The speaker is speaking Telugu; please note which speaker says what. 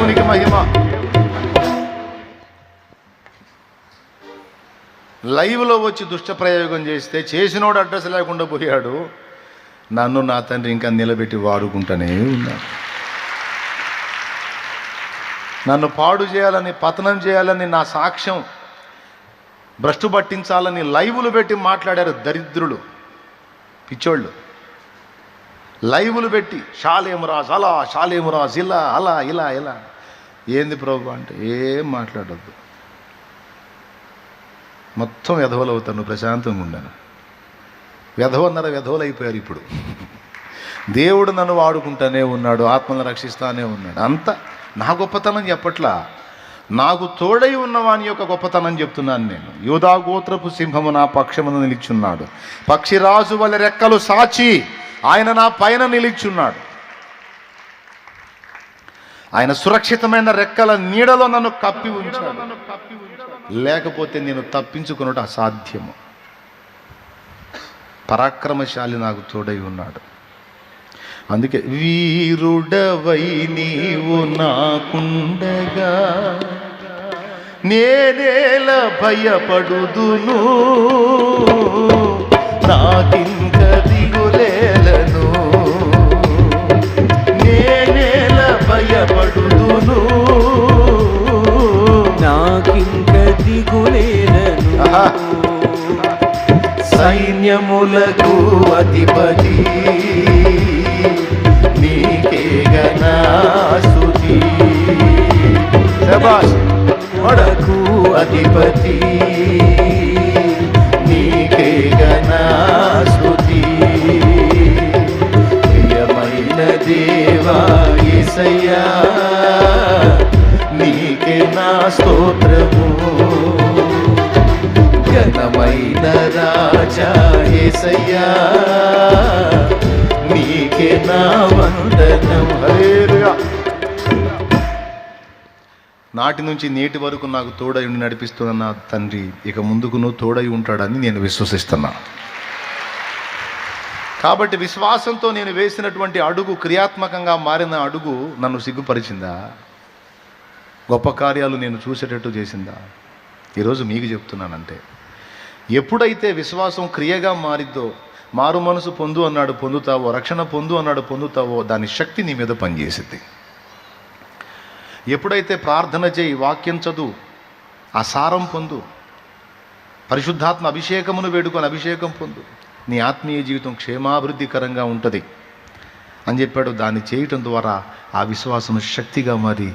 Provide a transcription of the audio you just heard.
Speaker 1: దేవునికి మహిమ. లైవ్లో వచ్చి దుష్ట ప్రయోగం చేస్తే చేసినోడు అడ్రస్ లేకుండా పోయాడు. నన్ను నా తండ్రి ఇంకా నిలబెట్టి వాడుకుంటూనే ఉన్నాడు. నన్ను పాడు చేయాలని, పతనం చేయాలని, నా సాక్ష్యం భ్రష్టు పట్టించాలని లైవ్లు పెట్టి మాట్లాడారు దరిద్రులు, పిచ్చోళ్ళు. లైవ్లు పెట్టి షాలేమురాజు అలా, షాలేమురాజు ఇలా, అలా ఇలా ఇలా. ఏంది ప్రభు అంటే ఏం మాట్లాడద్దు, మొత్తం వెధవలు అవుతాను, ప్రశాంతంగా ఉండాను. వెధవన్నర వెధవలు అయిపోయారు ఇప్పుడు. దేవుడు నన్ను వాడుకుంటానే ఉన్నాడు, ఆత్మలను రక్షిస్తానే ఉన్నాడు. అంత నా గొప్పతనం చెప్పట్లా, నాకు తోడై ఉన్నవాని యొక్క గొప్పతనం చెప్తున్నాను నేను. యూదా గోత్రపు సింహము నా పక్షమును నిలిచున్నాడు, పక్షిరాజు వలె రెక్కలు సాచి ఆయన నా పైన నిలిచున్నాడు. ఆయన సురక్షితమైన రెక్కల నీడలో నన్ను కప్పి ఉంచాడు, లేకపోతే నేను తప్పించుకున్నట్టు అసాధ్యము. పరాక్రమశాలి నాకు తోడై ఉన్నాడు. అందుకే వీరుడవై నీవు నాకుండగా నేనేల భయపడుదును, నాకింక దిగులేలను, నేనేల భయపడుదును,
Speaker 2: నాకింక దిగులేలను.
Speaker 1: సైన్యములకు అధిపతి నీకే గణస్తుతి. శభాష్. వడకు అధిపతి నీకే గణస్తుతి. ప్రియమైన దేవా యేసయ్యా నీకే నా స్తోత్రము. ఘనమైన రాజా యేసయ్యా నీకే నా వందనం. హల్లెలూయా. నాటి నుంచి నేటి వరకు నాకు తోడై ఉండి నడిపిస్తున్న నా తండ్రి ఇక ముందుకు తోడై ఉంటాడని నేను విశ్వసిస్తున్నా. కాబట్టి విశ్వాసంతో నేను వేసినటువంటి అడుగు, క్రియాత్మకంగా మారిన అడుగు నన్ను సిగ్గుపరిచిందా? గొప్ప కార్యాలు నేను చూసేటట్టు చేసిందా? ఈరోజు మీకు చెప్తున్నానంటే, ఎప్పుడైతే విశ్వాసం క్రియగా మారిద్దో, మారు మనసు పొందు అన్నాడు పొందుతావో, రక్షణ పొందు అన్నాడు పొందుతావో, దాని శక్తి నీ మీద పనిచేసింది. ఎప్పుడైతే ప్రార్థన చేయి, వాక్యం చదువు, ఆ సారం పొందు, పరిశుద్ధాత్మ అభిషేకమును వేడుకొని అభిషేకం పొందు, నీ ఆత్మీయ జీవితం క్షేమాభివృద్ధికరంగా ఉంటుంది అని చెప్పాడు. దాన్ని చేయటం ద్వారా ఆ విశ్వాసం శక్తిగా మారి